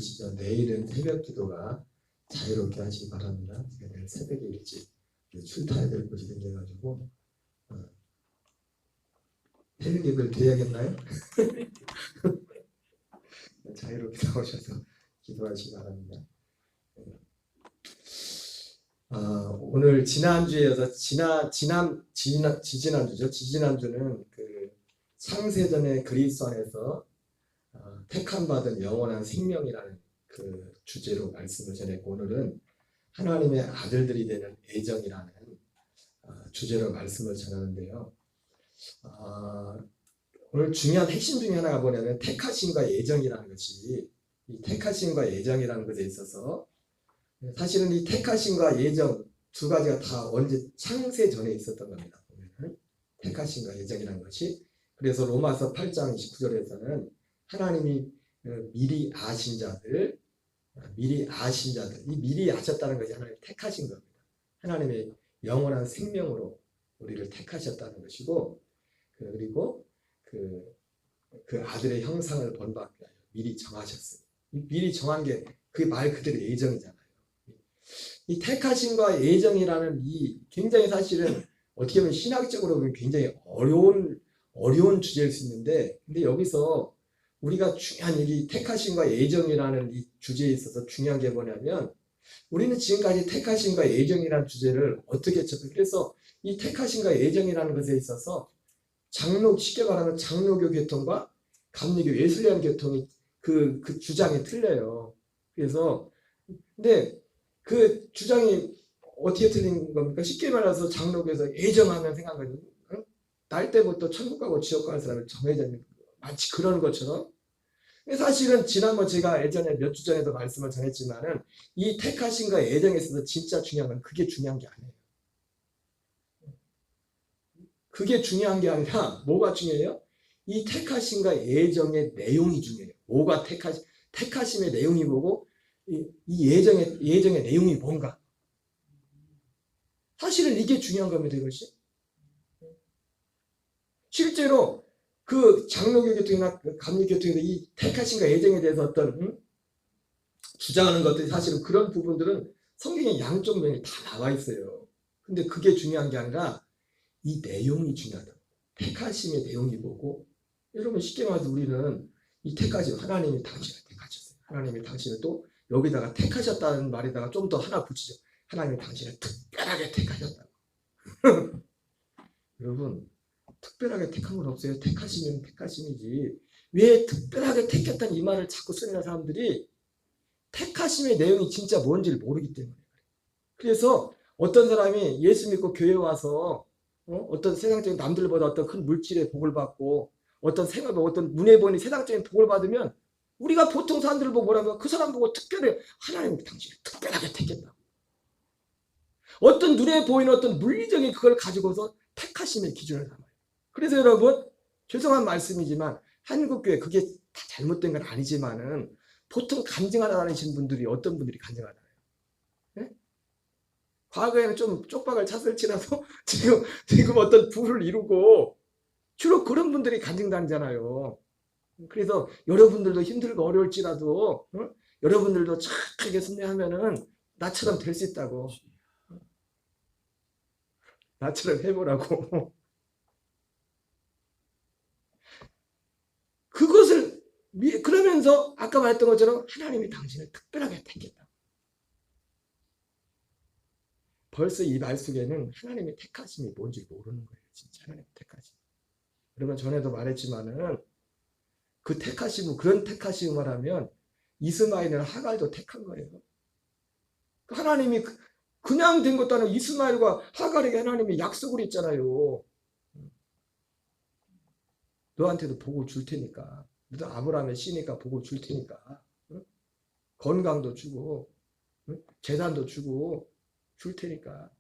주시죠. 내일은 새벽 기도가 자유롭게 하시기 바랍니다. 제가 내일 새벽에 일찍 출타해야 될 곳이 생겨가지고 새벽 예배를 드려야겠나요? 자유롭게 나오셔서 기도하시기 바랍니다. 오늘 지난주에 이어서 지지난주죠. 지지난주는 그 창세전의 그리스도 안에서 택함받은 영원한 생명이라는 그 주제로 말씀을 전했고, 오늘은 하나님의 아들들이 되는 애정이라는 주제로 말씀을 전하는데요. 오늘 중요한 핵심 중에 하나가 뭐냐면 택하심과 예정이라는 것이, 이 택하심과 예정이라는 것에 있어서 사실은 이 택하심과 예정 두 가지가 다 언제 창세 전에 있었던 겁니다. 보면은 택하심과 예정이라는 것이, 그래서 로마서 8장 29절에서는 하나님이 미리 아신 자들, 이 미리 아셨다는 것이 하나님 택하신 겁니다. 하나님의 영원한 생명으로 우리를 택하셨다는 것이고, 그리고 그 아들의 형상을 본받게 하여 미리 정하셨어요. 미리 정한 게 그게 말 그대로 예정이잖아요. 이 택하심과 예정이라는 이 굉장히 사실은 어떻게 보면 신학적으로 보면 굉장히 어려운 주제일 수 있는데, 근데 여기서 우리가 중요한 이 택하심과 예정이라는 이 주제에 있어서 중요한 게 뭐냐면, 우리는 지금까지 택하심과 예정이라는 주제를 어떻게 쳤어요? 그래서 이 택하심과 예정이라는 것에 있어서 쉽게 말하면 장로교 계통과 감리교 웨슬리안 계통이 그 주장이 틀려요. 그래서 근데 그 주장이 어떻게 틀린 겁니까? 쉽게 말해서 장로교에서 예정하면 생각하거든요. 날 때부터 천국 가고 지옥 가는 사람을 정해져 있는, 마치 그런 것처럼. 사실은 지난번 제가 예전에 몇 주 전에도 말씀을 전했지만은 이 택하심과 예정에 있어서 진짜 중요한 건 그게 중요한 게 아니에요. 그게 중요한 게 아니라 뭐가 중요해요? 이 택하심과 예정의 내용이 중요해요. 뭐가 택하심의 내용이 뭐고 이 예정의 내용이 뭔가. 사실은 이게 중요한 겁니다. 이것이. 실제로 그 장로교 계통이나 감리 계통에서 이 택하심과 예정에 대해서 어떤 주장하는 것들이 사실은 그런 부분들은 성경의 양쪽 면이 다 나와 있어요. 근데 그게 중요한 게 아니라 이 내용이 중요하다. 택하심의 내용이 뭐고, 여러분 쉽게 말해서 우리는 이 택하심, 하나님이 당신을 택하셨어요. 하나님이 당신을 또 여기다가 택하셨다는 말에다가 좀 더 하나 붙이죠. 하나님이 당신을 특별하게 택하셨다고. 여러분 특별하게 택한 건 없어요. 택하시면 택하심이지. 왜 특별하게 택했다는 이 말을 자꾸 쓰는 사람들이 택하심의 내용이 진짜 뭔지를 모르기 때문에. 그래서 어떤 사람이 예수 믿고 교회 와서 어떤 세상적인 남들보다 어떤 큰 물질의 복을 받고 어떤 눈에 보이는 세상적인 복을 받으면 우리가 보통 사람들을 보고 뭐라면 그 사람 보고 특별히 하나님 당신을 특별하게 택했다. 어떤 눈에 보이는 어떤 물리적인 그걸 가지고서 택하심의 기준을 삼아요. 그래서 여러분 죄송한 말씀이지만 한국교회 그게 다 잘못된 건 아니지만은 보통 간증하러 다니시는 분들이 어떤 분들이 간증하러 다녀요? 네? 과거에는 좀 쪽박을 찼을지라도 지금 어떤 부를 이루고 주로 그런 분들이 간증 다니잖아요. 그래서 여러분들도 힘들고 어려울지라도 여러분들도 착하게 순례하면은 나처럼 될 수 있다고. 나처럼 해보라고. 그것을 그러면서 아까 말했던 것처럼 하나님이 당신을 특별하게 택했다. 벌써 이 말 속에는 하나님의 택하심이 뭔지 모르는 거예요. 진짜 하나님의 택하심. 그러면 전에도 말했지만은 그 택하심은 그런 택하심을 하면 이스마엘이나 하갈도 택한 거예요. 하나님이 그냥 된 것도 아니고 이스마엘과 하갈에게 하나님이 약속을 했잖아요. 너한테도 복을 줄 테니까. 너도 아브라함의 씨니까 복을 줄 테니까. 건강도 주고 재산도 주고 줄 테니까.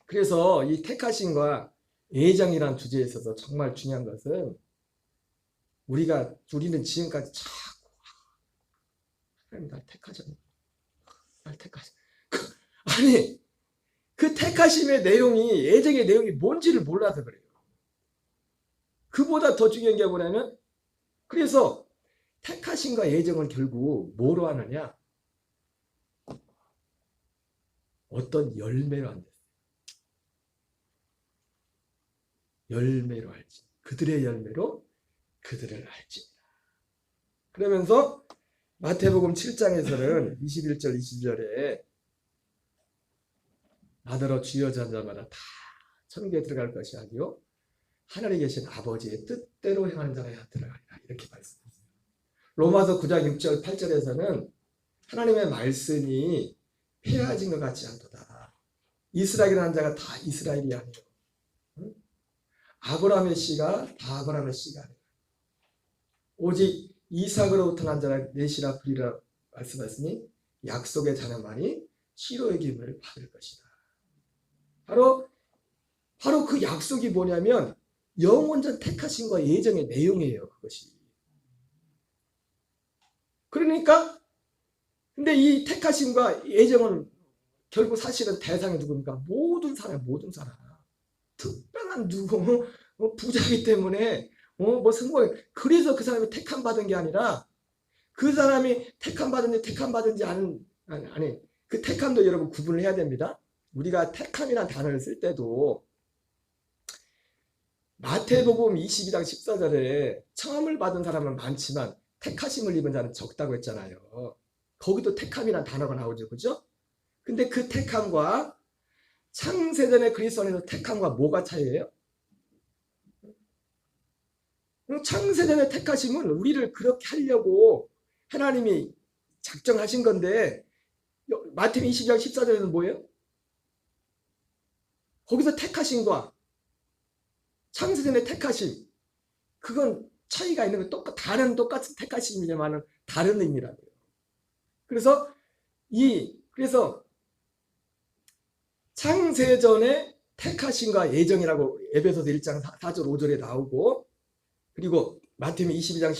그래서 이 택하심과 예정이라는 주제에 있어서 정말 중요한 것은 우리는 지금까지 자꾸 하나님 날 택하셨네. 날 택하셨네. 아니 그 택하심의 내용이 예정의 내용이 뭔지를 몰라서 그래요. 그보다 더 중요한 게 뭐냐면 그래서 택하심과 예정은 결국 뭐로 하느냐? 어떤 열매로 한다. 열매로 알지. 그들의 열매로 그들을 알지. 그러면서 마태복음 7장에서는 21절 22절에 나더러 주여 자마다 다 천국에 들어갈 것이 아니요 하늘에 계신 아버지의 뜻대로 행하는 자가 들어가리라. 이렇게 말씀했어요. 로마서 9장 6절 8절에서는 하나님의 말씀이 폐하진 것 같지 않도다. 이스라엘이라는 자가 다 이스라엘이 아니요 아브라함의 씨가 다 아브라함의 씨가 아니라 오직 이삭으로부터 난 자라 넷이라 부리라 말씀하시니 약속의 자녀만이 치료의 기분을 받을 것이다. 바로 그 약속이 뭐냐면 영원전 택하심과 예정의 내용이에요. 그것이. 그러니까 근데 이 택하심과 예정은 결국 사실은 대상이 누굽니까? 모든 사람. 특별한 누구 부자이기 때문에 뭐 성공. 그래서 그 사람이 택함 받은 게 아니라 그 사람이 택함 받은지 아니 그 택함도 여러분 구분을 해야 됩니다. 우리가 택함이라는 단어를 쓸 때도 마태복음 22장 14절에 청함을 받은 사람은 많지만 택하심을 입은 자는 적다고 했잖아요. 거기도 택함이라는 단어가 나오죠. 그죠? 근데 그 택함과 창세전의 그리스도 안에서 택함과 뭐가 차이예요? 창세전의 택하심은 우리를 그렇게 하려고 하나님이 작정하신 건데 마태복음 22장 14절에는 뭐예요? 거기서 택하심과 창세전의 택하심 그건 차이가 있는 거 똑같은 택하심이지만 다른 의미라고요. 그래서 창세전의 택하심과 예정이라고 에베소서 1장 4절 5절에 나오고 그리고 마태복음 22장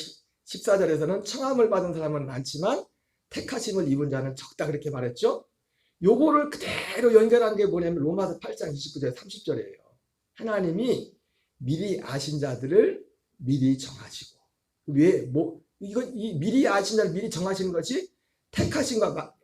14절에서는 청함을 받은 사람은 많지만 택하심을 입은 자는 적다 그렇게 말했죠. 요거를 그대로 연결한 게 뭐냐면 로마서 8장 29절 30절이에요. 하나님이 미리 아신 자들을 미리 정하시고 이 미리 아신 자를 미리 정하시는 것이 택하심과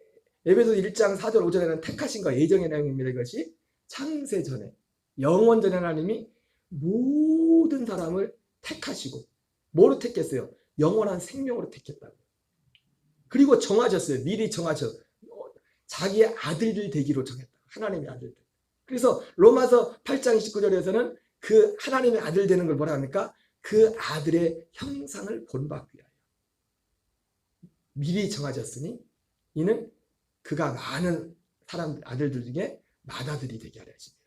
에베소서 1장 4절 5절에는 택하심과 예정의 내용입니다. 이것이 창세전에 영원전에 하나님이 모든 사람을 택하시고 뭐로 택했어요? 영원한 생명으로 택했다고. 그리고 정하셨어요. 미리 정하셨어요. 자기의 아들들 되기로 정했다. 하나님의 아들들. 그래서 로마서 8장 29절에서는 그 하나님의 아들 되는 걸 뭐라 합니까? 그 아들의 형상을 본받기 위하여. 미리 정하셨으니 이는 그가 많은 사람 아들들 중에 맏아들이 되게 하려 하십니다.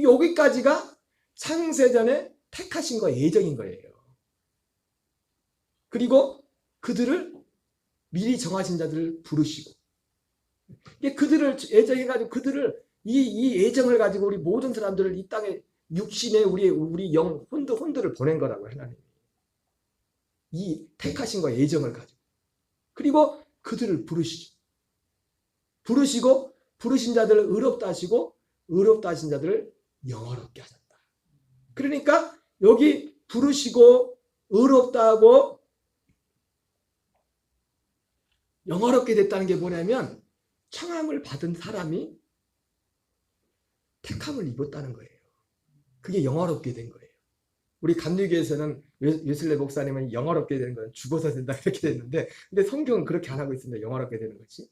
여기까지가 창세전에 택하신 예정인 거예요. 그리고 그들을 미리 정하신 자들을 부르시고 그들을 예정해가지고 그들을 이 예정을 가지고 우리 모든 사람들을 이 땅에 육신의 우리 영 혼들을 보낸 거라고 하나님이. 이 택하신 예정을 가지고 그리고 그들을 부르시고 부르신 자들을 의롭다 하시고 의롭다 하신 자들을 영화롭게 하셨다. 그러니까 여기 부르시고 의롭다 하고 영화롭게 됐다는 게 뭐냐면 청함을 받은 사람이 택함을 입었다는 거예요. 그게 영화롭게 된 거예요. 우리 감리교에서는 웨슬레 목사님은 영화롭게 되는 건 죽어서 된다 이렇게 됐는데 근데 성경은 그렇게 안 하고 있습니다. 영화롭게 되는 것이.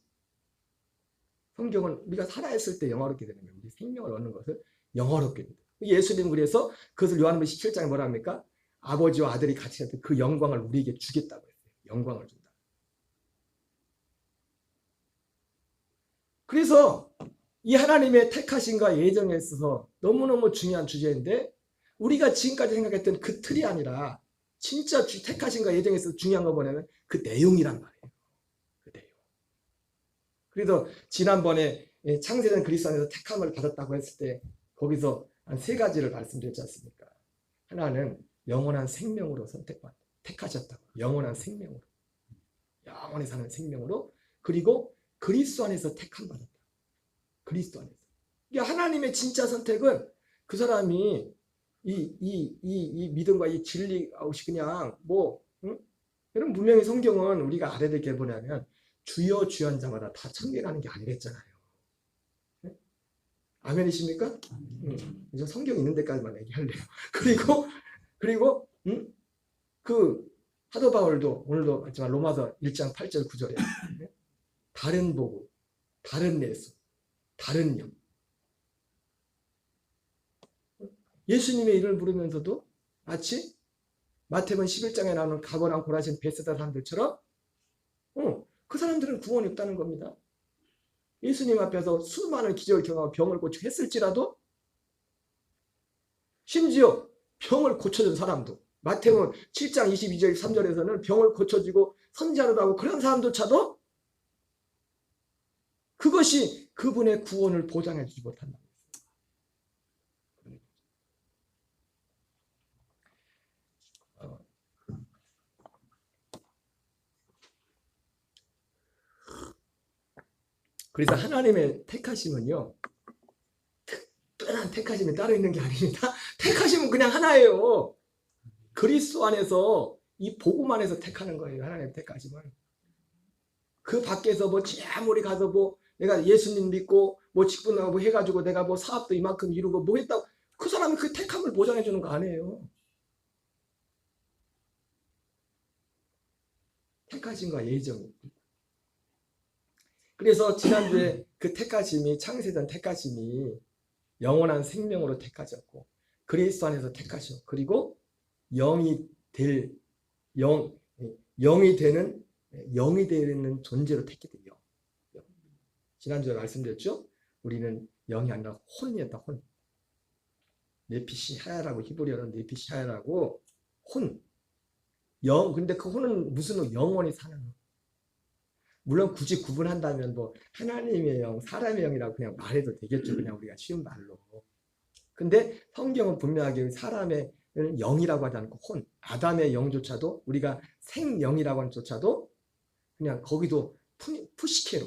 성경은 우리가 살아있을 때 영화롭게 되는 거예요. 우리 생명을 얻는 것을 영화롭게 된다. 예수님 그래서 그것을 요한복음 17장에 뭐라 합니까? 아버지와 아들이 같이 했던 그 영광을 우리에게 주겠다고 했어요. 영광을 준다. 그래서 이 하나님의 택하심과 예정에 있어서 너무너무 중요한 주제인데 우리가 지금까지 생각했던 그 틀이 아니라 진짜 택하심과 예정에 있어서 중요한 거 뭐냐면 그 내용이란 말이에요. 그 내용. 그래서 지난번에 창세전 그리스도 안에서 택함을 받았다고 했을 때 거기서 한 세 가지를 말씀드렸지 않습니까? 하나는 영원한 생명으로 택하셨다고. 영원한 생명으로. 영원히 사는 생명으로. 그리고 그리스도 안에서 택함 받았다. 그리스도 안에서. 그러니까 하나님의 진짜 선택은 그 사람이 이 믿음과 이 진리 없이 그냥 여러분 분명히 성경은 우리가 알아야 될 게 뭐냐면 주여 주여 한 자마다 다 천국에 가는 게 아니랬잖아요. 아멘이십니까? 이제 성경 있는 데까지만 얘기할래요. 그리고 그 사도 바울도 오늘도 했지만 로마서 1장 8절 9절에 다른 보고 다른 예수 다른 영 예수님의 이름을 부르면서도 마치 마태복음 11장에 나오는 가버나움 고라신 베세다 사람들처럼 그 사람들은 구원이 없다는 겁니다. 예수님 앞에서 수많은 기적을 경험하고 병을 고치고 했을지라도 심지어 병을 고쳐준 사람도 마태복음 7장 22절 3절에서는 병을 고쳐주고 선지자로도 하고 그런 사람조차도 그것이 그분의 구원을 보장해 주지 못한다. 그래서 하나님의 택하심은요 특별한 택하심이 따로 있는 게 아닙니다. 택하심은 그냥 하나예요. 그리스도 안에서 이 복음 안에서 택하는 거예요. 하나님의 택하심은. 그 밖에서 뭐 아무리 가서 뭐 내가 예수님 믿고 뭐 직분하고 해가지고 내가 뭐 사업도 이만큼 이루고 뭐 했다고 그 사람이 그 택함을 보장해 주는 거 아니에요. 택하심과 예정이. 그래서 지난주에 그 택하심이 창세전 택하심이 영원한 생명으로 택하셨고 그리스도 안에서 택하셨고 그리고 영이 되는 존재로 택했대요. 지난주에 말씀드렸죠? 우리는 영이 아니라 혼이었다. 혼. 네피시하야라고 히브리어는 네피시하야라고 혼. 영. 근데 그 혼은 무슨 영원히 사는 거. 물론 굳이 구분한다면 뭐 하나님의 영, 사람의 영이라고 그냥 말해도 되겠죠. 그냥 우리가 쉬운 말로. 근데 성경은 분명하게 사람의 영이라고 하지 않고 혼, 아담의 영조차도 우리가 생영이라고 하는 조차도 그냥 거기도 푸시케로.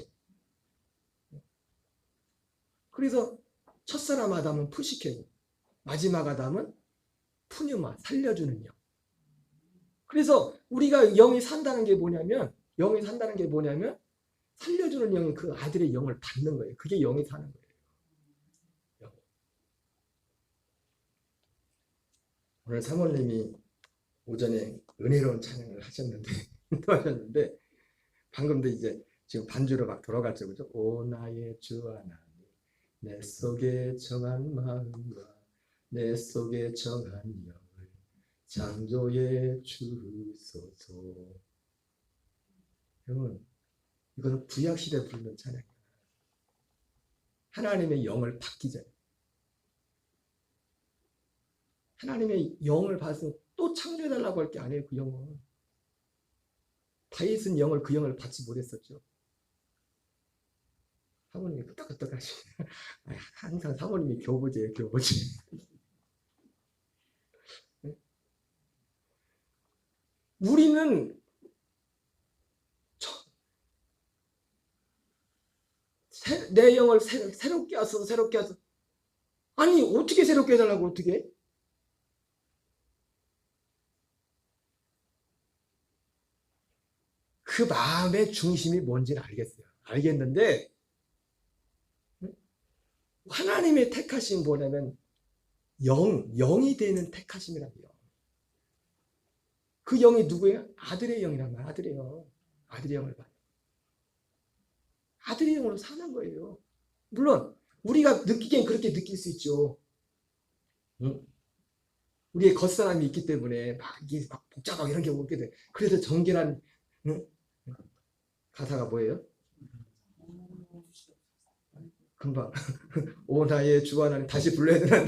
그래서 첫사람 아담은 푸시케고 마지막 아담은 푸뉴마, 살려주는 영. 그래서 우리가 영이 산다는 게 뭐냐면 살려주는 영이 그 아들의 영을 받는 거예요. 그게 영이 사는 거예요. 오늘 사모님이 오전에 은혜로운 찬양을 하셨는데 방금도 이제 지금 반주로 막 돌아갔죠. 그죠? 오 나의 주 하나님 내 속에 정한 마음과 내 속에 정한 영을 창조해 주소서. 여러분 이거는 구약시대에 부르는 찬양이에요. 하나님의 영을 받기 전에 하나님의 영을 받아서 또 창조해달라고 할 게 아니에요. 그 영은 다윗은 그 영을 받지 못했었죠. 사모님이 끄떡끄떡 하시네. 항상 사모님이 교보제예요. 교보제. 우리는 내 영을 새롭게 하소서 아니 어떻게 새롭게 해달라고 어떻게 그 마음의 중심이 뭔지는 알겠는데 하나님의 택하심 뭐냐면 영이 되는 택하심이라고요. 그 영이 누구예요? 아들의 영이란 말이에요. 아들의 영. 아들의 영을 봐요. 아들의 영으로 사는 거예요. 물론 우리가 느끼기엔 그렇게 느낄 수 있죠. 우리의 겉사람이 있기 때문에 이게 복잡하고 이런 게 오게 돼. 그래서 정결한 가사가 뭐예요? 금방 오 나의 주 하나님 다시 불러야 되나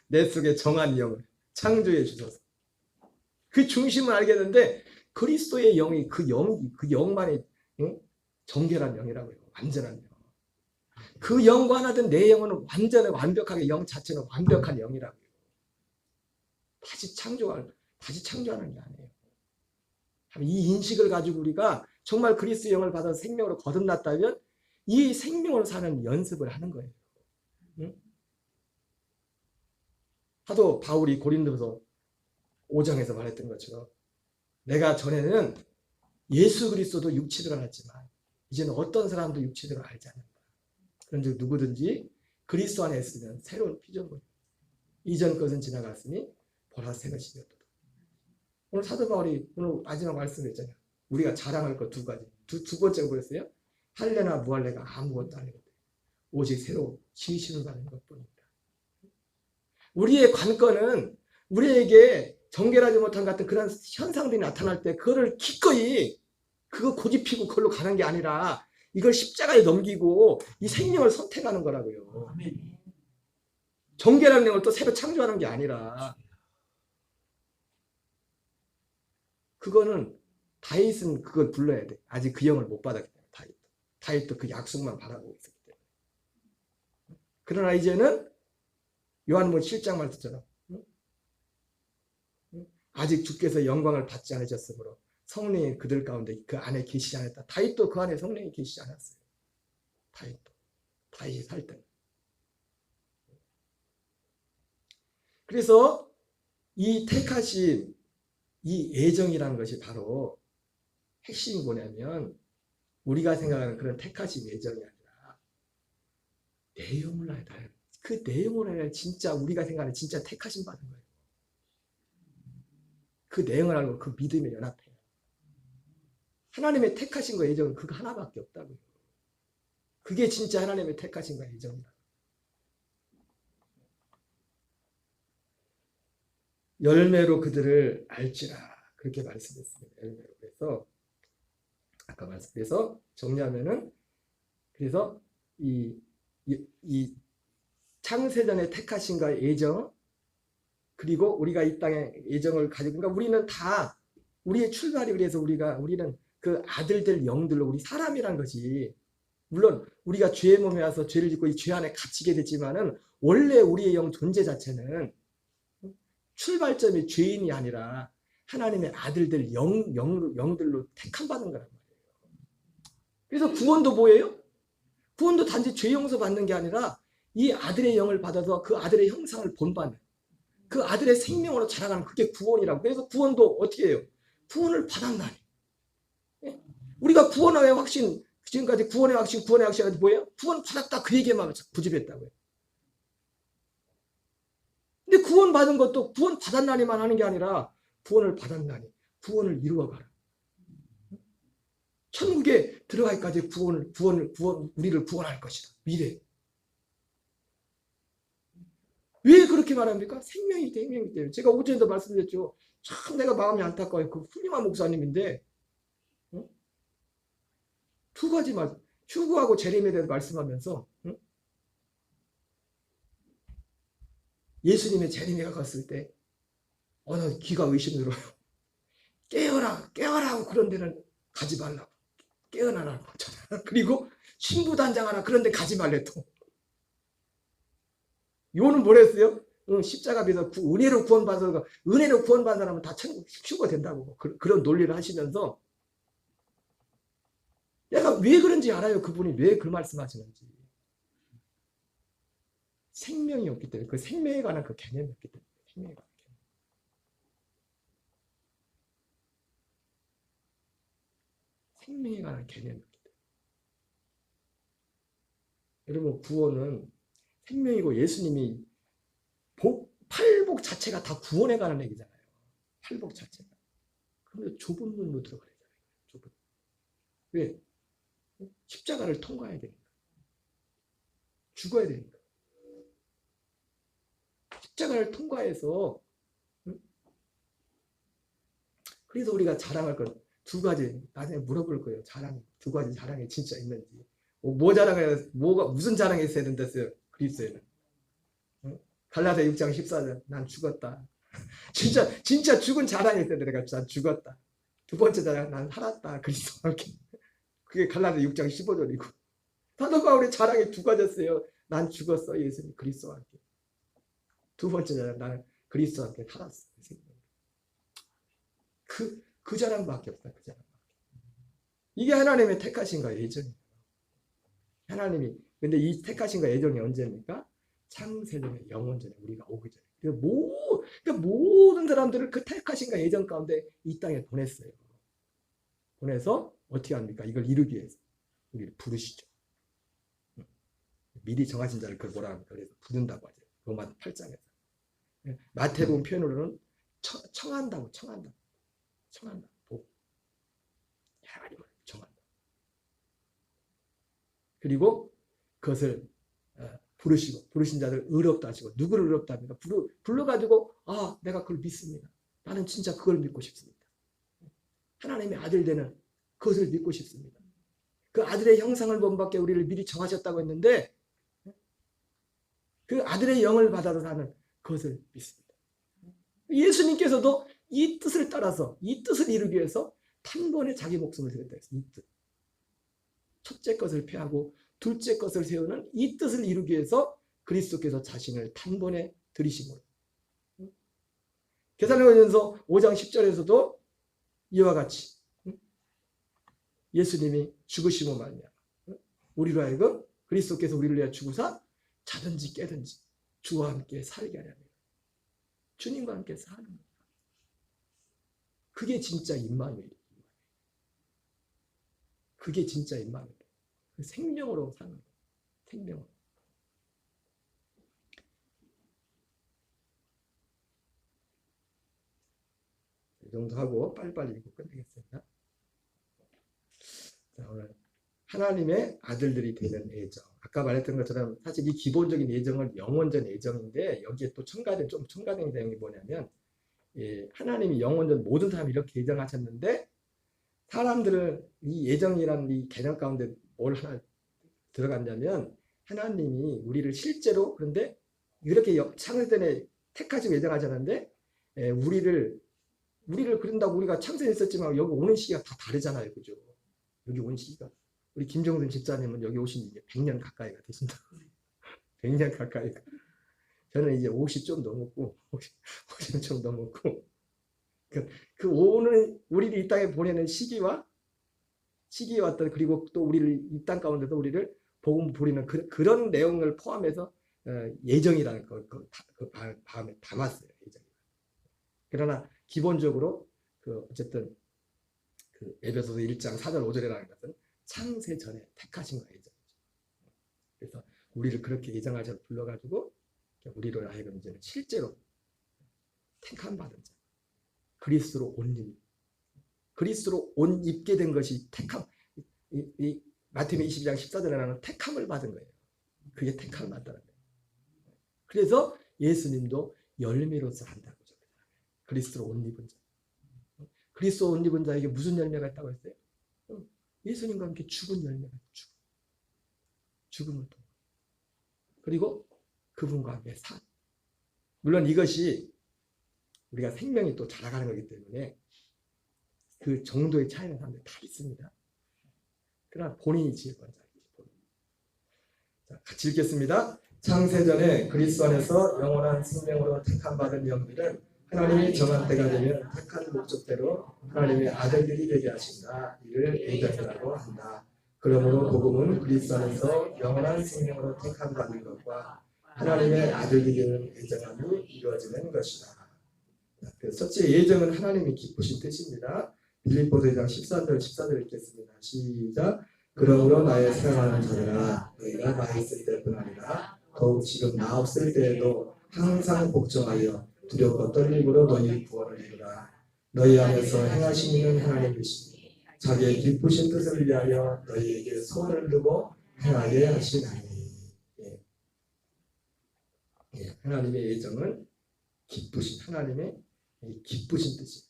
내 속에 정한 영을 창조해 주소서. 그 중심을 알겠는데 그리스도의 영이 그 영만이 정결한 영이라고요. 완전한 영. 그 영과 하나든 내 영은 완벽하게 영 자체는 완벽한 영이라고요. 다시 창조하는 게 아니에요. 이 인식을 가지고 우리가 정말 그리스도의 영을 받아서 생명으로 거듭났다면 이 생명으로 사는 연습을 하는 거예요. 사도 바울이 고린도서 5장에서 말했던 것처럼 내가 전에는 예수 그리스도도 육체를 알았지만 이제는 어떤 사람도 육체를 알지 않는다. 그런즉 누구든지 그리스도 안에 있으면 새로운 피조물이다. 이전 것은 지나갔으니 보라 새 것이 되었다. 오늘 사도 바울이 오늘 마지막 말씀했잖아요. 우리가 자랑할 것 두 가지. 두 번째가 뭐였어요? 할례나 무할례가 아무것도 아니거든요. 오직 새로 지으심을 받는 것뿐입니다. 우리의 관건은 우리에게 정결하지 못한 같은 그런 현상들이 나타날 때 그거를 기꺼이 그거 고집피고 그걸로 가는 게 아니라 이걸 십자가에 넘기고 이 생명을 선택하는 거라고요. 정결한 영을 또 새로 창조하는 게 아니라 그거는 다윗은 그걸 불러야 돼. 아직 그 영을 못 받았기 때문에 다윗도 그 약속만 바라보고 있었기 때문에. 그러나 이제는 요한복음 7장 말씀처럼 아직 주께서 영광을 받지 않으셨으므로 성령이 그들 가운데 그 안에 계시지 않았다. 다윗도 그 안에 성령이 계시지 않았어요. 다윗이 살 때. 그래서 이 택하심, 이 애정이라는 것이 바로 핵심이 뭐냐면 우리가 생각하는 그런 택하심 애정이 아니라 내용을 알아야 돼요. 그 내용을 알아야 진짜 우리가 생각하는 진짜 택하심 받은 거예요. 그 내용을 알고 그 믿음에 연합해요. 하나님의 택하신 거 애정은 그거 하나밖에 없다고요. 그게 진짜 하나님의 택하신 거 애정이다. 열매로 그들을 알지라 그렇게 말씀했습니다. 열매로. 그래서 아까 말씀드려서 정리하면은 그래서 이 창세전에 택하신가의 애정 그리고 우리가 이 땅에 애정을 가지고 그러니까 우리는 다 우리의 출발이 그래서 우리는 그 아들들 영들로 우리 사람이란 것이 물론 우리가 죄의 몸에 와서 죄를 짓고 이 죄 안에 갇히게 됐지만은 원래 우리의 영 존재 자체는 출발점이 죄인이 아니라 하나님의 아들들 영들로 택함받은 거란 말이에요. 그래서 구원도 뭐예요? 구원도 단지 죄 용서 받는 게 아니라 이 아들의 영을 받아서 그 아들의 형상을 본받는 그 아들의 생명으로 자라가는 그게 구원이라고. 그래서 구원도 어떻게 해요? 구원을 받았나니. 우리가 구원의 확신 지금까지 구원의 확신 뭐예요? 구원 받았다 그 얘기만 구집했다고요. 근데 구원 받은 것도 구원 받았나니만 하는 게 아니라 구원을 받았나니 구원을 이루어가라. 천국에 들어가기까지 우리를 구원할 것이다. 미래. 왜 그렇게 말합니까? 생명이 때문에. 제가 오전에도 말씀드렸죠. 참 내가 마음이 안타까워요. 그 훌륭한 목사님인데 두 가지 말 휴거하고 제레미야에 대해서 말씀하면서 예수님의 제레미야가 갔을 때 나 귀가 의심스러워요. 깨어라 하고 그런 데는 가지 말라고. 깨어나라고 하잖아. 그리고 신부단장하라 그런 데 가지 말래 또. 요는 뭐랬어요? 십자가 비서 은혜로 구원받은 사람은 다 천국 휴거 된다고 그런 논리를 하시면서 내가 왜 그런지 알아요. 그분이 왜 그 말씀하시는지. 생명이 없기 때문에 그 생명에 관한 그 개념이 없기 때문에 생명에 관한 개념. 생명에 관한 개념이 없기 때문에. 여러분 구원은 생명이고 예수님이 팔복 자체가 다 구원에 관한 얘기잖아요. 팔복 자체가. 그런데 좁은 문으로 들어가야 되잖아요. 좁은. 왜? 십자가를 통과해야 되니까. 죽어야 되니까. 십자가를 통과해서 그래서 우리가 자랑할 건 두 가지 나중에 물어볼 거예요. 두 가지 자랑이 진짜 있는지. 뭐 자랑해야 무슨 자랑이 있어야 된댔어요. 그리스도에는. 갈라디아 6장 14절 난 죽었다. 진짜 죽은 자랑일 때 내가 난 죽었다. 두 번째 자랑 난 살았다. 그리스도와 함께. 그게 갈라디아 6장 15절이고 사도 바울의 자랑이 두 가지였어요. 난 죽었어 예수님 그리스도와 함께. 두 번째 자랑 나는 그리스도와 함께 살았어. 그 자랑밖에 없다. 그 자랑밖에. 이게 하나님의 택하신가 예정이에요. 하나님이 근데 이 택하신가 예정이 언제입니까? 창세전에 영원전에 우리가 오기 전에. 그러니까 모든 사람들을 그 택하신가 예정 가운데 이 땅에 보냈어요. 보내서 어떻게 합니까? 이걸 이루기 위해서 우리를 부르시죠. 미리 정하신 자를 그걸 뭐라 합니까? 그래서 부른다고 하죠. 로마 8장에서. 마태복음 표현으로는 청한다고. 하나님을 청한다. 그리고 그것을 부르시고 부르신 자를 의롭다 하시고 누구를 의롭다 합니까? 불러가지고 내가 그걸 믿습니다. 나는 진짜 그걸 믿고 싶습니다. 하나님의 아들 되는 그것을 믿고 싶습니다. 그 아들의 형상을 본받게 우리를 미리 정하셨다고 했는데 그 아들의 영을 받아서 사는 그것을 믿습니다. 예수님께서도 이 뜻을 따라서 이 뜻을 이루기 위해서 단번에 자기 목숨을 드렸다 했어요. 이 뜻. 첫째 것을 피하고 둘째 것을 세우는 이 뜻을 이루기 위해서 그리스도께서 자신을 단번에 들이심으로. 계살로니가전서 5장 10절에서도 이와 같이 예수님이 죽으심으로 말미암아 우리로 하여금 그리스도께서 우리를 위하여 죽으사 자든지 깨든지 주와 함께 살게 하려 합니다. 주님과 함께 사는 거예요. 그게 진짜 임마누엘이에요. 그게 진짜 임마누엘. 생명으로 사는 거예요. 생명으로. 이 정도 하고 빨리빨리 읽고 끝내겠습니다. 자, 오늘 하나님의 아들들이 되는 예정. 아까 말했던 것처럼 사실 이 기본적인 예정은 영원전 예정인데 여기에 또 첨가된 내용이 뭐냐면 하나님이 영원전 모든 사람이 이렇게 예정하셨는데 사람들은 이 예정이라는 이 개념 가운데 뭘 하나 들어갔냐면 하나님이 우리를 실제로 그런데 이렇게 창세전에 택하시고 예정하셨는데 우리를 그런다고 우리가 창세했었지만 여기 오는 시기가 다 다르잖아요. 그죠? 여기 오는 시기가 우리 김정순 집사님은 여기 오신 지 100년 가까이가 되신다. 100년 가까이가. 저는 이제 50 좀 넘었고 50 좀 넘었고 그 오는 우리를 이 땅에 보내는 시기와 어떤 그리고 또 우리를 이 땅 가운데서 우리를 복음 부리는 그런 내용을 포함해서 예정이라는 그 마음에 담았어요. 예정. 그러나 기본적으로 어쨌든 그 에베소서 1장 4절 5절이라는 것은 창세 전에 택하신 거 예정이죠. 그래서 우리를 그렇게 예정하셔서 불러가지고 우리로 하여금 이제는 실제로 택함 받은 자, 그리스도로 옷 입게 된 것이 택함. 이 마태복음 22장 14절에 나오는 택함을 받은 거예요. 그게 택함을 받다는 거예요. 그래서 예수님도 열매로서 한다고 그러죠. 그리스도로 옷 입은 자. 그리스도 옷 입은 자에게 무슨 열매가 있다고 했어요? 예수님과 함께 죽은 열매가 있죠. 죽음을 통해. 그리고 그분과 함께 산. 물론 이것이 우리가 생명이 또 자라가는 거기 때문에 그 정도의 차이는 사람들이 다 있습니다. 그러나 본인이 지을 건 자이지. 자, 같이 읽겠습니다. 창세전에 그리스도 안에서 영원한 생명으로 택함받은 영들은 하나님이 정한 때가 되면 택한 목적대로 하나님의 아들들이 되게 하신다. 이를 예정이라고 한다. 그러므로 복음은 그리스도 안에서 영원한 생명으로 택함받는 것과 하나님의 아들들이 되는 예정함이 이루어지는 것이다. 그래서 첫째 예정은 하나님이 기쁘신 뜻입니다. 빌립보서 2장 14절 읽겠습니다. 시작. 그러므로 나의 사랑하는 자들아 너희가 나 있을 때뿐 아니라 더욱 지금 나 없을 때에도 항상 복종하여 두렵고 떨림으로 너희 구원을 이루라. 너희 안에서 행하시는 하나님이시니 자기의 기쁘신 뜻을 위하여 너희에게 소원을 두고 행하게 하시나니. 하나님의 예정은 기쁘신 하나님의 기쁘신 뜻이.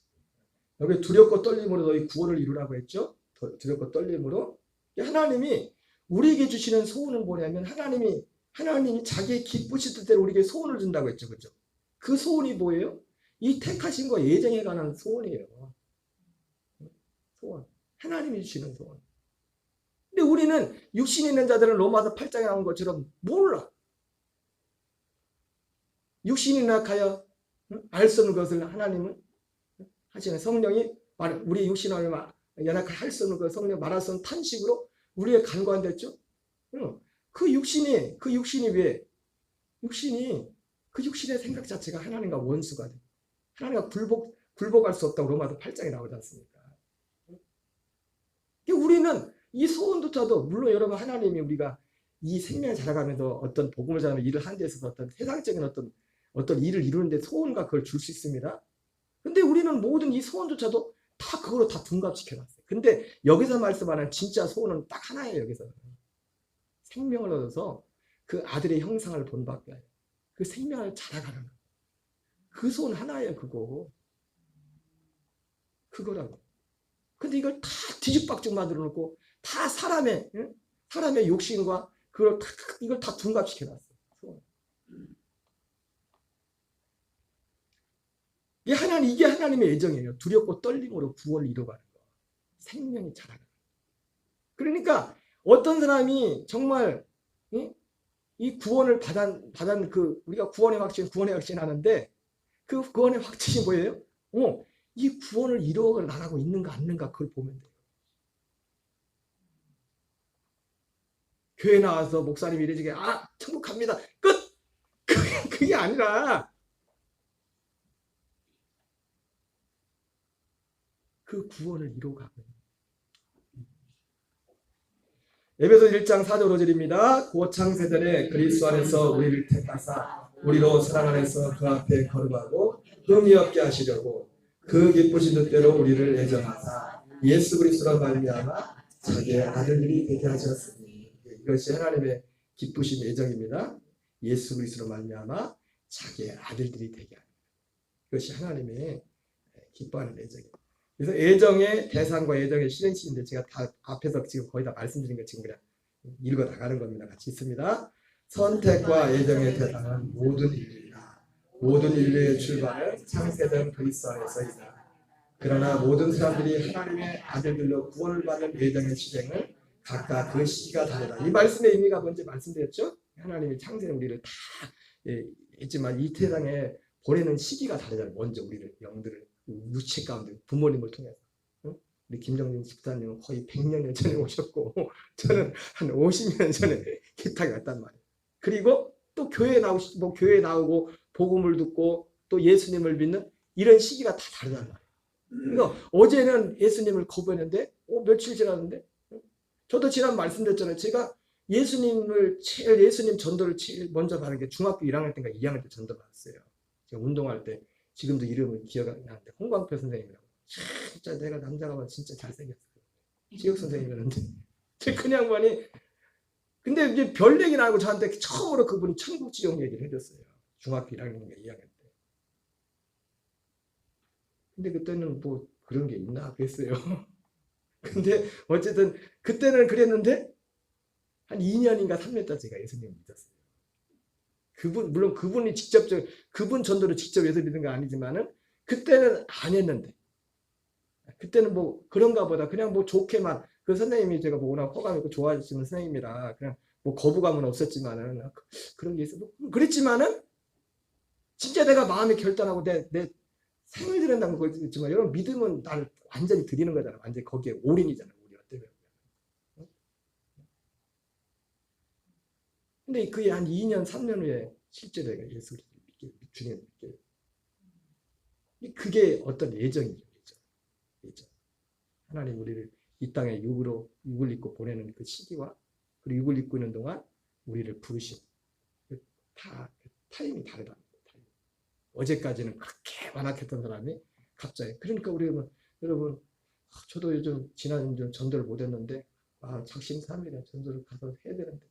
여기 두렵고 떨림으로 너희 구원을 이루라고 했죠. 두렵고 떨림으로. 하나님이 우리에게 주시는 소원은 뭐냐면 하나님이 자기의 기쁘신 뜻대로 우리에게 소원을 준다고 했죠. 그렇죠? 그 소원이 뭐예요? 이 택하신과 예정에 관한 소원이에요. 소원. 하나님이 주시는 소원. 근데 우리는 육신이 있는 자들은 로마서 8장에 나온 것처럼 몰라. 육신이 낙하여 알 수 없는 것을 하나님은 하시는 성령이 우리 육신을 연약할 할 수 없는 것 성령 말할 수 없는 탄식으로 우리의 간과됐죠. 그 육신이 왜? 육신이 그 육신의 생각 자체가 하나님과 원수가 돼. 하나님과 굴복할 수 없다고 로마서 8장에 나오지 않습니까? 우리는 이 소원조차도 물론 여러분 하나님이 우리가 이 생명을 자라가면서 어떤 복음을 전하는 일을 하는 데 있어서 어떤 세상적인 어떤 일을 이루는데 소원과 그걸 줄 수 있습니다. 근데 우리는 모든 이 소원조차도 다 그거로 다 둔갑시켜놨어요. 근데 여기서 말씀하는 진짜 소원은 딱 하나예요. 여기서 생명을 얻어서 그 아들의 형상을 본받게 하여 그 생명을 자라가는 그 소원 하나예요. 그거라고. 근데 이걸 다 뒤죽박죽 만들어 놓고 다 사람의 욕심과 이걸 다 둔갑시켜놨어요. 이게 하나님의 예정이에요. 두렵고 떨림으로 구원을 이루어가는 거. 생명이 자라는 거. 그러니까 어떤 사람이 정말 이 구원을 받은 우리가 구원의 확신 하는데 그 구원의 확신이 뭐예요? 이 구원을 이루어 나가고 있는가 없는가 그걸 보면 돼요. 교회 나와서 목사님이 이러지게 천국 갑니다. 끝! 그게 아니라 그 구원을 이루어가고 에베소 1장 4절 5절입니다. 곧 창세전에 그리스도 안에서 우리를 택하사 우리로 사랑 안에서 그 앞에 거룩하고 흠이 없게 하시려고 그 기쁘신 뜻대로 우리를 예정하사 예수 그리스도로 말미암아 자기의 아들들이 되게 하셨으니 이것이 하나님의 기쁘신 예정입니다. 예수 그리스도로 말미암아 자기의 아들들이 되게 하는 이것이 하나님의 기뻐하는 예정입니다. 그래서 예정의 대상과 예정의 실행시인데 제가 다 앞에서 지금 거의 다 말씀드린 거 지금 그냥 읽어 나가는 겁니다. 같이 있습니다. 선택과 예정의 대상은 모든 인류이다. 모든 인류의 출발은 창세전 그리스도 안에서이다. 그러나 모든 사람들이 하나님의 아들들로 구원을 받는 예정의 실행을 각각 그 시기가 다르다. 이 말씀의 의미가 뭔지 말씀드렸죠? 하나님이 창세는 우리를 다 했지만 이 세상에 보내는 시기가 다르잖아요. 먼저 우리를 영들을 유체 가운데 부모님을 통해서 우리 김정진 집사님은 거의 100년 전에 오셨고 저는 한 50년 전에 기탁에 왔단 말이에요. 그리고 또 교회에 나오고 복음을 듣고 또 예수님을 믿는 이런 시기가 다 다르단 말이에요. 그러니까 어제는 예수님을 거부했는데 며칠 지났는데 저도 지난 말씀드렸잖아요. 제가 예수님 전도를 제일 먼저 받은 게 중학교 1학년 때인가 2학년 때 전도 받았어요. 제가 운동할 때 지금도 이름을 기억이 나는데 홍광표 선생님이라고. 진짜 내가 남자가 봐 진짜 잘생겼어요. 지역 선생님이었는데 그 양반이 근데 이제 별 얘기는 알고 저한테 처음으로 그분이 천국지옥 얘기를 해줬어요. 중학교 1학년인가 2학년 때. 근데 그때는 뭐 그런 게 있나 그랬어요. 근데 어쨌든 그때는 그랬는데 한 2년인가 3년 동안 제가 예수님을 믿었어요. 물론 그분이 그분 전도를 직접 해서 믿은 건 아니지만은 그때는 안 했는데 그때는 뭐 그런가 보다 그냥 뭐 좋게만 그 선생님이 제가 뭐 워낙 호감 있고 좋아하시는 선생님이라 그냥 뭐 거부감은 없었지만은 그런 게 있어 뭐 그랬지만은 진짜 내가 마음에 결단하고 내 생을 드린다는 거 있지만 여러분 믿음은 나를 완전히 드리는 거잖아. 완전히 거기에 올인이잖아. 우리가 때문에. 근데 그게 한 2년, 3년 후에 실제 내가 예수를 주님을 믿게. 그게 어떤 예정이죠. 예정. 하나님 우리를 이 땅에 육을 입고 보내는 그 시기와 그리고 육을 입고 있는 동안 우리를 부르신 다 타임이 다르다. 어제까지는 그렇게 완악했던 사람이 갑자기 그러니까 여러분 저도 요즘 지난 전도를 못했는데 작심삼일에 전도를 가서 해야 되는데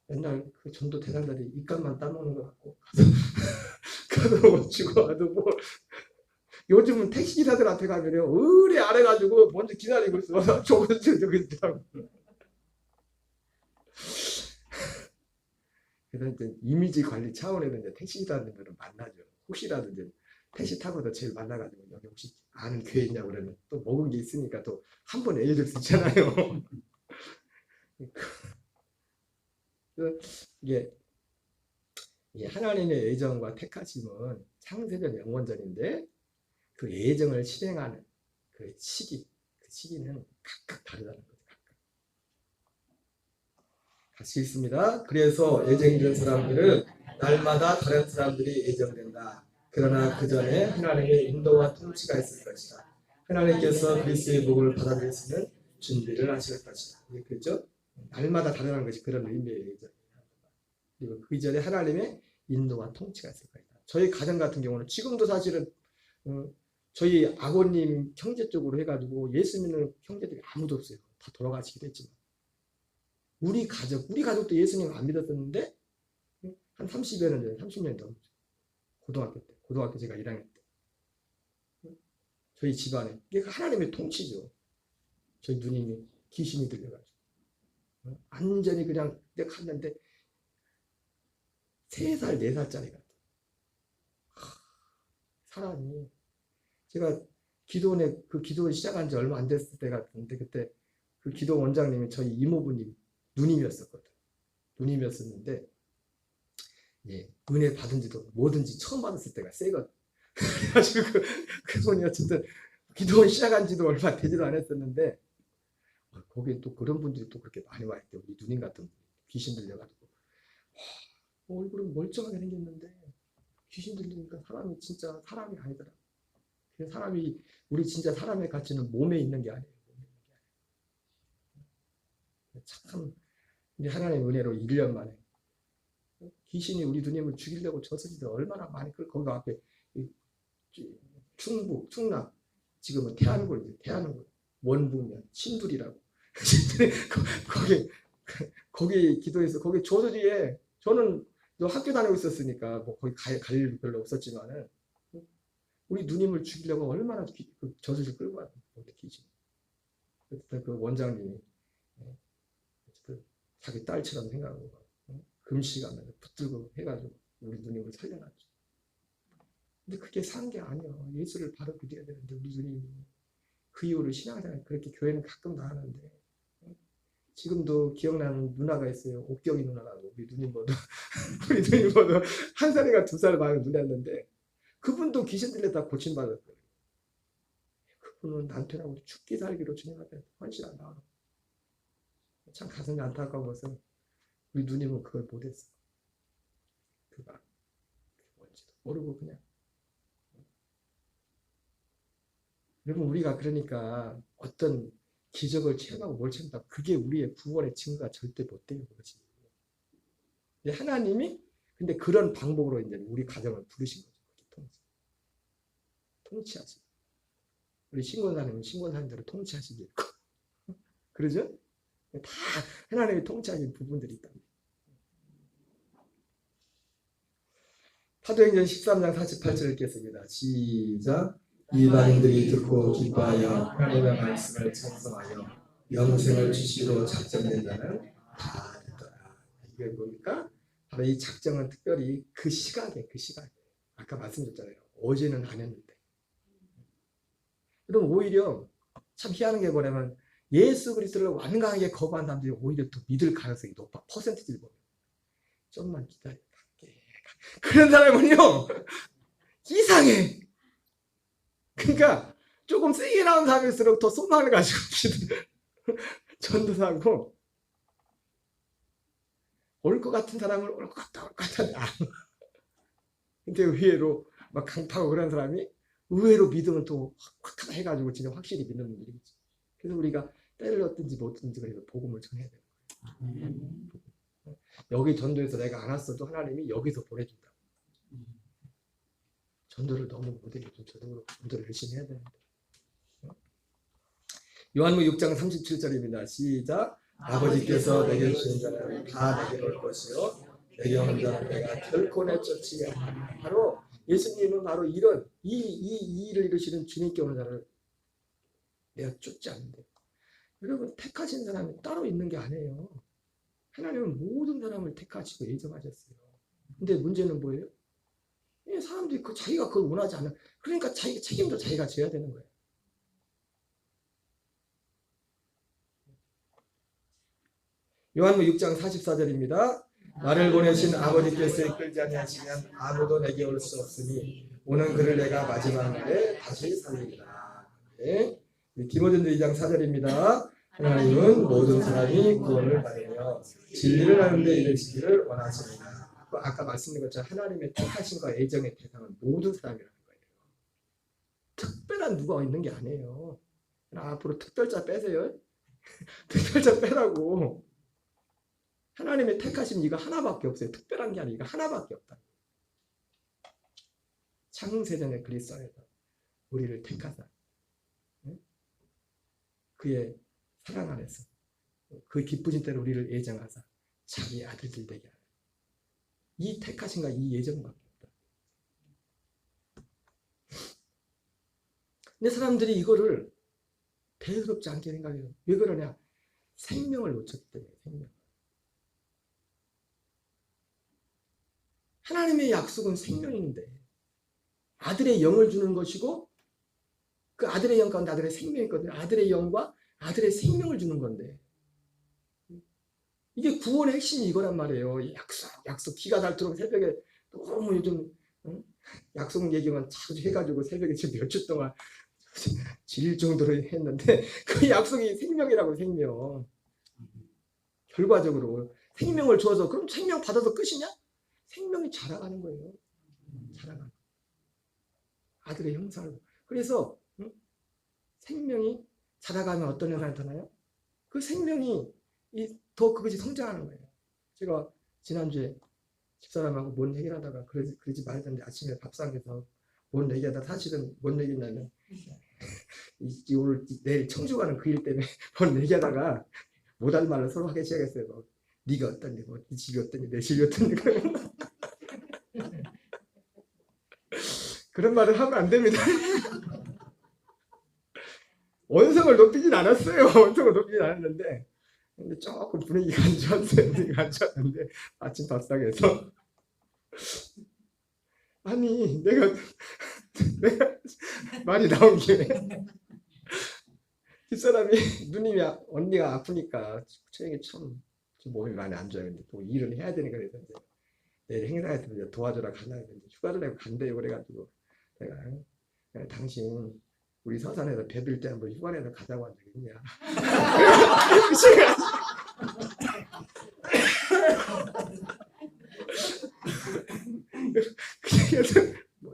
맨날 그 전도 대상자들이 입값만 따먹는 것 같고 가도 못 주고 와도 뭐 요즘은 택시기사들한테 가면요 의뢰 안 해가지고 먼저 기다리고 있어. 저기 있더라고. 그래서 이제 이미지 관리 차원에서 이제 택시기사님들을 만나죠. 혹시라도 이제 택시 타고도 제일 만나가지고 여기 혹시 아는 교회 있냐고 그러면 또 먹은 게 있으니까 또 한 번에 예를 들 수 있잖아요. 이게 하나님의 예정과 택하심은 창세전 영원전인데 그 예정을 실행하는 그 시기는 각각 다르다는 거죠. 같이 있습니다. 그래서 예정된 사람들은 날마다 다른 사람들이 예정된다. 그러나 그 전에 하나님의 인도와 통치가 있을 것이다. 하나님께서 그리스도의 복을 받아들일 수 있는 준비를 하실 것이다. 그렇죠? 날마다 다르다는 것이 그런 의미의 예정. 그리고 그 전에 하나님의 인도와 통치가 있을 것이다. 저희 가정 같은 경우는 지금도 사실은 저희 아버님 형제 쪽으로 해가지고 예수 믿는 형제들이 아무도 없어요. 다 돌아가시기도 했지만 우리 가족도 예수님 안 믿었었는데 한 30여 년 전에 30년 넘었죠. 고등학교 제가 1학년 때 저희 집안에 이게 하나님의 통치죠. 저희 누님이 귀신이 들려가지고 완전히 그냥 내가 갔는데 3살 4살짜리 같아. 사람이 제가 기도원에 그 기도를 시작한 지 얼마 안 됐을 때 같은데 그때 그 기도 원장님이 저희 이모부님 누님이었었거든. 누님이었었는데 예, 은혜 받은지도 뭐든지 처음 받았을 때가 세거든. 그래가지고 그분이 어쨌든 기도원 시작한 지도 얼마 되지도 않았었는데 거기에 또 그런 분들이 또 그렇게 많이 와 있대. 우리 누님 같은 귀신 들려가지고 얼굴은 멀쩡하게 생겼는데 귀신 들리니까 사람이 진짜 사람이 아니더라. 사람이 우리 진짜 사람의 가치는 몸에 있는 게 아니에요. 참 하나님의 은혜로 1년 만에 귀신이 우리 누님을 죽이려고 저서지들 얼마나 많이 거기 앞에 충북, 충남 지금은 태안군 원부면 신불이라고 거기 기도해서 거기 저수지에 저는 학교 다니고 있었으니까 뭐 거기 갈 일 별로 없었지만은 우리 누님을 죽이려고 얼마나 그 저수지를 끌고 왔는지 귀신. 그 원장님이 자기 딸처럼 생각하고 금식하면서 붙들고 해가지고 우리 누님을 살려놨죠. 근데 그게 산 게 아니야. 예수를 바로 믿어야 되는데 우리 누님이 그 이후로 신앙생활 그렇게 교회는 가끔 나가는데 지금도 기억나는 누나가 있어요. 옥경이 누나라고 우리 누님보다 우리 누님보다 1살인가 2살 많은 누나였는데 그분도 귀신 들렸다 고침받았어요. 그분은 남편하고 죽기 살기로 주님 앞에 헌신한다. 참 가슴이 안타까운 것은 우리 누님은 그걸 못했어. 그가 뭔지도 모르고 그냥. 여러분 우리가 그러니까 어떤 기적을 체험하고 뭘 체험한다. 그게 우리의 구원의 증거가 절대 못 돼요. 그것이. 하나님이 근데 그런 방법으로 이제 우리 가정을 부르신 거죠. 통치하시고. 우리 신권사님은 신권사님대로 통치하시기 그러죠? 다 하나님이 통치하신 부분들이 있다. 사도행전 13장 48절 읽겠습니다. 시작. 이방인들이 듣고 기뻐하여 하나님의 말씀을 찬송하여 영생을 주시기로 작정된 자는 다 듣더라. 이게 뭡니까? 바로 이 작정은 특별히 그 시각에 아까 말씀드렸잖아요. 어제는 안 했는데. 그럼 오히려 참 희한한 게 뭐냐면 예수 그리스도를 완강하게 거부한 사람들이 오히려 더 믿을 가능성이 높아. 퍼센티지를 보면. 좀만 기다려. 그런 사람은요. 이상해. 그러니까 조금 세게 나온 사람일수록 더 소망을 가지고 전도사고 올 것 같은 사람은 올 것 같다. 근데 의외로 막 강타고 그런 사람이 의외로 믿음을 또 확 해가지고 진짜 확실히 믿는 분들이지. 그래서 우리가 때를 얻든지 못 얻든지 그래서 복음을 전해야 되는 거예요. 여기 전도에서 내가 안 왔어도 하나님이 여기서 보내준다. 전도를 너무 못해요. 저도 전도를 열심히 해야 되는데. 요한복음 6장 37절입니다. 시작. 아버지께서 내게 주신 자는 다 내게 올 것이요 내게 온 자는 내가 결코 내쫓지 않으리라. 바로 예수님은 바로 이런 이 일을 이루시는 주님께 오는 자를 내가 쫓지 않는데. 여러분 택하신 사람이 따로 있는 게 아니에요. 하나님은 모든 사람을 택하시고 예정하셨어요. 근데 문제는 뭐예요? 사람들이 자기가 그걸 원하지 않아. 그러니까 자기 책임도 자기가 져야 되는 거예요. 요한복음 6장 44절입니다. 나를 보내신 아버지께서 이끌지 아니하시면 아무도 내게 올 수 없으니 오는 그를 내가 마지막 날에 다시 살리리라. 네. 디모데전서 2장 4절입니다. 하나님은 모든 사람이 구원을 받으며 진리를 하는 데 이르시기를 원하십니다. 아까 말씀드린 것처럼 하나님의 택하심과 애정의 대상은 모든 사람이라는 거예요. 특별한 누가 있는 게 아니에요. 앞으로 특별자 빼세요. 특별자 빼라고. 하나님의 택하심 이거 하나밖에 없어요. 특별한 게 아니라 이거 하나밖에 없다. 창세전에 그리스도 안에서 우리를 택하사 그의 사랑 안에서 그 기쁘신 때로 우리를 애정하사 자기 아들들 되게 하라. 이 택하심과 이 예정밖에 없다. 근데 사람들이 이거를 대수롭지 않게 생각해요. 왜 그러냐? 생명을 놓쳤기 때문에. 생명. 하나님의 약속은 생명인데 아들의 영을 주는 것이고 그 아들의 영 가운데 아들의 생명이 있거든요. 아들의 영과 아들의 생명을 주는 건데 이게 구원의 핵심이 이거란 말이에요. 약속 기가 닳도록 새벽에 너무 요즘 약속 얘기만 자주 해가지고 새벽에 지금 몇 주 동안 질 정도로 했는데 그 약속이 생명이라고. 생명. 결과적으로 생명을 주어서 그럼 생명 받아서 끝이냐? 생명이 자라가는 거예요. 자라가는. 아들의 형상을. 그래서 생명이 자라가면 어떤 현상이 나타나요? 그 생명이 더 그것이 성장하는 거예요. 제가 지난주에 집사람하고 뭔 얘기를 하다가 그러지 말던데 아침에 밥상에서 뭔 얘기하다 사실은 뭔 얘기냐면 오늘 내일 청주 가는 그 일 때문에 뭔 얘기하다가 못할 말을 서로 하기 시작했어요. 뭐, 네가 어떠니, 뭐, 네 집이 어떠니, 내 집이 어떠니. 그런 말을 하면 안 됩니다. 원성을 높이진 않았어요. 원성을 높이진 않았는데 근데 조금 분위기가 안 좋았어요. 분위기가 안 좋았는데 아침 밥상에서 아니 내가 말이 나온 김에 집사람이 누님이 언니가 아프니까 최근에 참 몸이 많이 안 좋아요. 근데 또 일을 해야 되니까 그래서 이제 내일 행사에서 이제 도와주러 가려고 이제 휴가를 내고 간대요. 그래가지고 내가 당신 우리 서산에서 배빌 때 한번 휴가 내서 가자고 한 적이 있냐? 그래서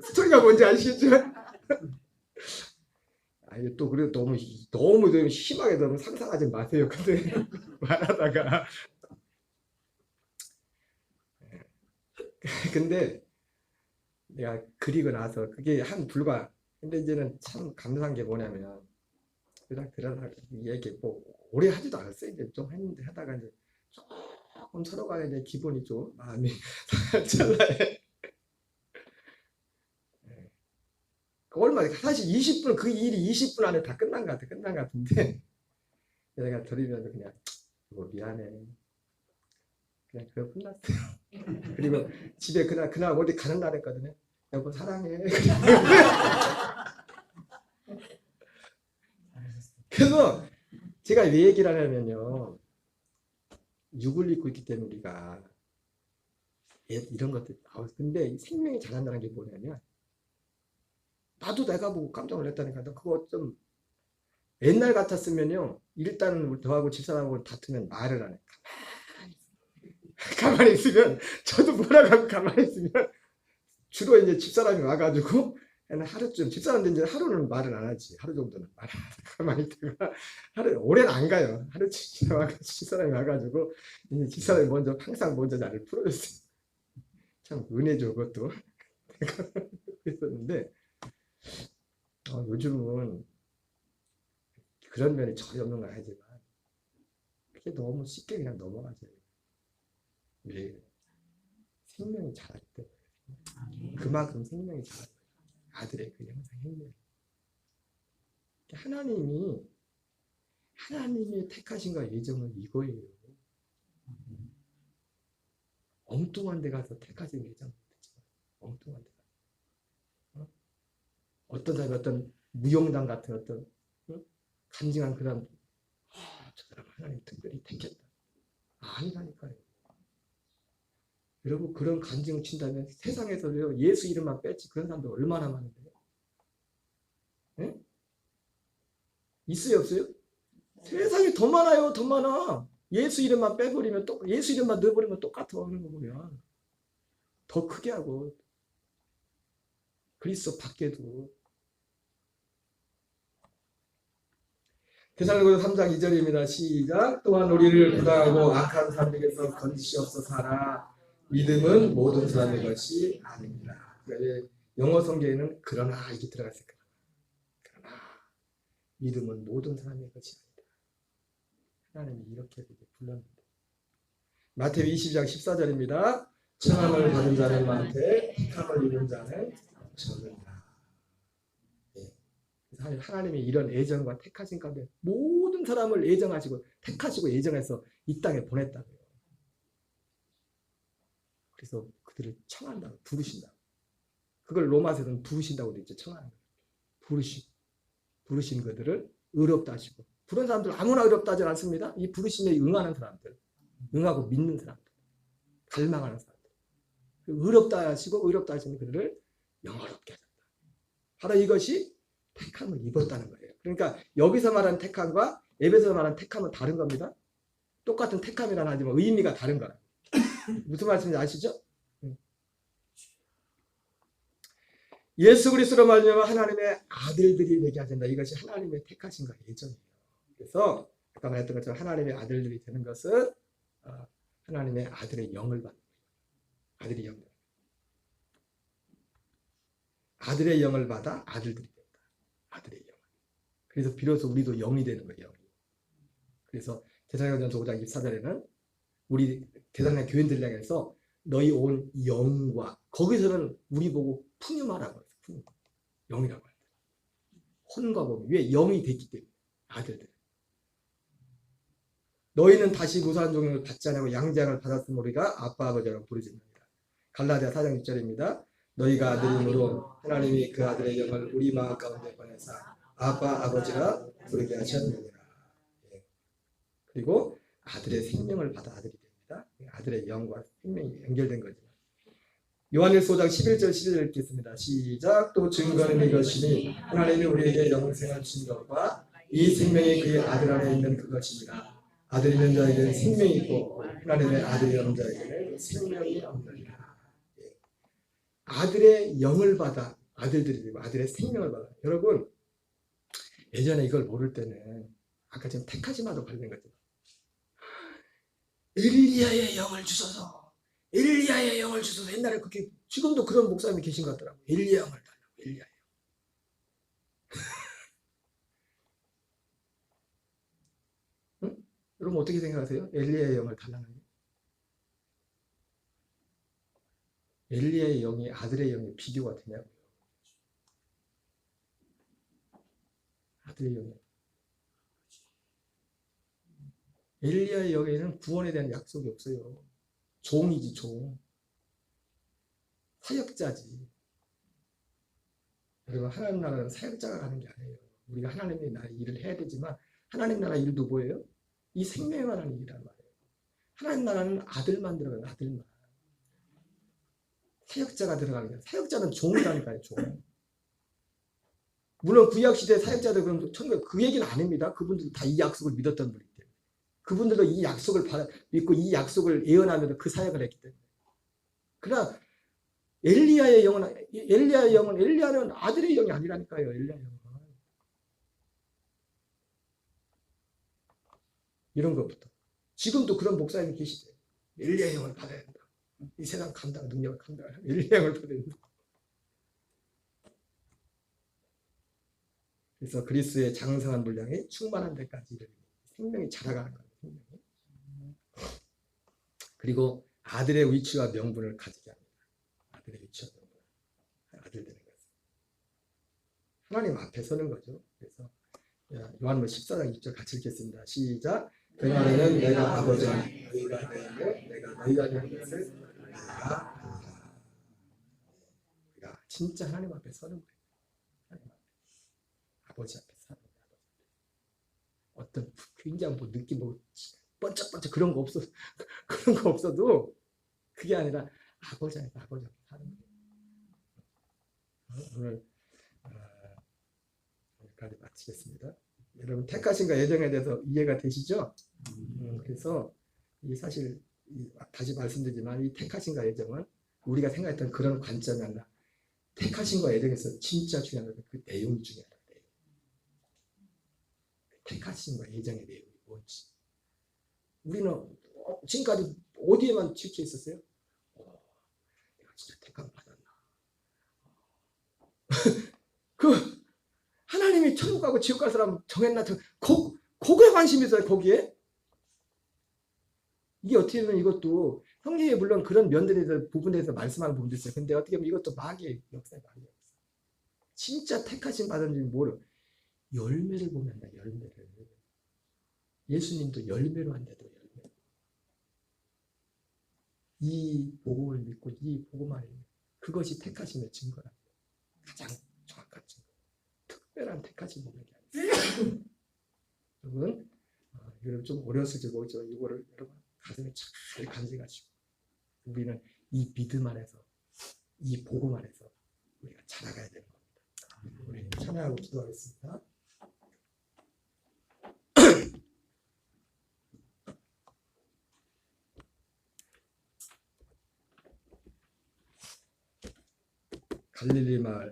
스토리가 뭔지 아시겠지만 아니 또 그래도 너무 심하게 너무 상상하지 마세요. 근데 말하다가 근데 내가 그리고 나서 그게 한 불과 근데 이제는 참 감사한 게 뭐냐면 그냥 들어가 얘기 뭐 오래 하지도 않았어요. 이제 좀 했는데 하다가 이제 조금 서로가 이제 기분이 좀 마음이 찰나에 얼마 사실 20분 그 일이 20분 안에 다 끝난 것 같은데 내가 들으면서 그냥 뭐 미안해 그냥 그래 끝났어요. 그리고 집에 그날 어디 가는 날 했거든요. 여보 사랑해. 그래서 제가 왜 얘기를 하냐면요. 육을 입고 있기 때문에 우리가 이런 것들 근데 생명이 자란다는 게 뭐냐면 나도 내가 보고 깜짝 놀랐다니까. 그거 좀 옛날 같았으면요. 일단 저하고 집사람하고 다투면 말을 안 해. 가만히 있으면 저도 뭐라고 하고 가만히 있으면 주로 이제 집사람이 와가지고 하루쯤 집사람들 이제 하루는 말을 안 하지. 하루 정도는 말 안 하고 가만히 있다가 하루 오래는 안 가요. 하루쯤 집사람이 와가지고 이제 집사람이 항상 먼저 나를 풀어줬어요. 참 은혜죠 그것도. 그랬었는데 요즘은 그런 면이 전혀 없는 건 아니지만 그게 너무 쉽게 그냥 넘어가죠. 왜? 생명이 자라기 때문에. 그만큼 생명이 자라요. 아들의 그 형상 생명. 하나님이 택하신과 예정은 이거예요. 엉뚱한 데 가서 택하신 예정 엉뚱한 데 가서 어떤 사람이 어떤 무용당 같은 어떤 간증한 그 사람 저 사람 하나님 특별히 택했다. 아니라니까요. 여러분 그런 간증을 친다면 세상에서요 예수 이름만 뺐지 그런 사람들 얼마나 많은데요. 네? 있어요 없어요? 세상에 더 많아요. 더 많아. 예수 이름만 빼버리면 예수 이름만 넣어버리면 똑같아. 하는 거 보면 더 크게 하고 그리스도 밖에도. 데살로니가서 3장 2절입니다. 시작. 또한 우리를 부당하고 악한 사람에게서 건지시옵소서 하라. 믿음은 모든 사람의 것이 아닙니다. 그러니까 영어 성경에는 그러나 이렇게 들어갔을 거예요. 그러나 믿음은 모든 사람의 것이 아니다. 하나님이 이렇게 불렀는데. 마태복음 22장 14절입니다. 청함을 받은 자는 많되 택함을 입은 자는 적으리라. 하나님이 이런 애정과 택하신 가운데 모든 사람을 애정하시고 택하시고 애정해서 이 땅에 보냈다고요. 그래서 그들을 청한다고 부르신다고. 그걸 로마서는 부르신다고 되어 있죠. 청하는 거. 부르신 그들을 의롭다 하시고. 부른 사람들 아무나 의롭다 하지 않습니다. 이 부르심에 응하는 사람들, 응하고 믿는 사람들, 갈망하는 사람들. 의롭다 하시고 의롭다 하시는 그들을 영화롭게 하셨다. 바로 이것이 택함을 입었다는 거예요. 그러니까 여기서 말하는 택함과 에베소에서 말하는 택함은 다른 겁니다. 똑같은 택함이라는 하지만 의미가 다른 거라. 무슨 말씀인지 아시죠? 예수 그리스도로 말미암아 하나님의 아들들이 되게 하신다. 이것이 하나님의 택하신과 예정이에요. 그래서 아까 말했던 것처럼 하나님의 아들들이 되는 것은 하나님의 아들의 영을 받는 거예요. 아들의 영을. 아들의 영을 받아 아들들이 된다. 아들의 영. 그래서 비로소 우리도 영이 되는 거예요. 영이. 그래서 데살로니가전서 5장 24절에는 우리 데살로니가 교인들 향해서 너희 온 영과, 거기서는 우리 보고 푸뉴마라고 해서 푸뉴마. 영이라고 해요. 혼과 몸이. 왜? 영이 됐기 때문에. 아들들. 너희는 다시 무사한 종을 받지 않고 양장을 받았으면 우리가 아빠 아버지라고 부르짖는다. 갈라디아 4장 6절입니다. 너희가 아들이므로 하나님이 그 아들의 영을 우리 마음 가운데 보내사 아빠 아버지라 부르게 하셨느니라. 그리고 아들의 생명을 받아 아들이 됩니다. 아들의 영과 생명이 연결된 거죠. 요한일서 5장 11절 12절 읽겠습니다. 시작. 또 증거는 이것이니 하나님이 우리에게 영생을 주신 것과 이 생명이 그의 아들 안에 있는 그것입니다. 아들 있는 자에게는 생명이 있고 하나님의 아들이 없는 자에게는 생명이 없느니라. 아들의 영을 받아 아들들이 되고 아들의 생명을 받아. 여러분 예전에 이걸 모를 때는 아까 지금 택하시마도 관련 거죠. 엘리야의 영을 주소서. 엘리야의 영을 주소서. 옛날에 그렇게 지금도 그런 목사님이 계신 것 같더라고요. 엘리야 영을 달라고. 엘리야 영. 응? 여러분 어떻게 생각하세요? 엘리야의 영을 달라는 게? 엘리야의 영이 아들의 영에 비교가 되냐고요. 아들의 영이. 엘리야의 영에는 구원에 대한 약속이 없어요. 종이지 종. 사역자지. 여러분 하나님 나라는 사역자가 가는 게 아니에요. 우리가 하나님의 나라 일을 해야 되지만 하나님 나라 일도 뭐예요? 이 생명을 하는 일이란 말이에요. 하나님 나라는 아들만 들어가요. 아들만. 사역자가 들어가는 거예요. 사역자는 종이라니까요. 종. 물론 구약시대 사역자들 그럼 그 얘기는 아닙니다. 그분들 다 이 약속을 믿었던 분이기 때문에. 그분들도 이 약속을 믿고 이 약속을 예언하면서 그 사역을 했기 때문에. 그러나 엘리야의 영은 엘리야는 아들의 영이 아니라니까요. 엘리야의 영은. 이런 것부터. 지금도 그런 목사님이 계시대요. 엘리야의 영을 받아야 된다. 이 세상 감당 능력을 감당하려면 엘리야의 영을 받아야 된다. 그래서 그리스도의 장성한 분량이 충만한 데까지 생명이 자라가는 거예요. 생명이. 그리고 아들의 위치와 명분을 가지게 합니다. 아들의 위치와 명분. 아들 되는 거죠. 하나님 앞에 서는 거죠. 그래서 요한복음 14장 2절 같이 읽겠습니다. 시작. 그날에는 내가 아버지와 너희가 내게 내가 너희가 되는 것을 내가 안다. 우리가 진짜 하나님 앞에 서는 거예요. 하나님 앞에. 아버지 앞에 서는 거예요. 어떤 굉장히 뭐 느낌 뭐 번쩍번쩍 그런 거 없어 그런 거 없어도 그게 아니라 아버지 앞에 사는 거예요. 오늘 여기까지 마치겠습니다. 여러분 택하신과 예정에 대해서 이해가 되시죠? 그래서 이 사실 다시 말씀드리지만 이 택하신과 예정은 우리가 생각했던 그런 관점이 아니라 택하심과 예정에서 진짜 중요한 건 그 내용 중에 하나예요. 택하심과 예정의 내용이 뭔지. 우리는 지금까지 어디에만 치우쳐 있었어요? 내가 진짜 택함 받았나? 그 하나님이 천국 가고 지옥 갈 사람 정했나? 거기에 관심이 있어요. 거기에. 이게 어떻게 보면 이것도 성경에 물론 그런 면들에 대해서 부분에 대해서 말씀하는 부분도 있어요. 근데 어떻게 보면 이것도 마귀의 역사의 마귀의 역사. 진짜 택하심 받은 줄 모르. 열매를 보면 다 열매를. 예수님도 열매로 한대도 열매. 이 복음을 믿고 이 복음을 그것이 택하심의 증거랍니다. 가장 정확한 증거. 특별한 택하심 보는 게 아니에요. 여러분, 여러분 좀 어렸을지 모르지만 이거를 여러분 가슴에 잘 간직하시고 우리는 이 믿음 안에서 이 복음 안에서 우리가 자라가야 되는 겁니다. 우리 찬양하고 기도하겠습니다. 갈릴리 마을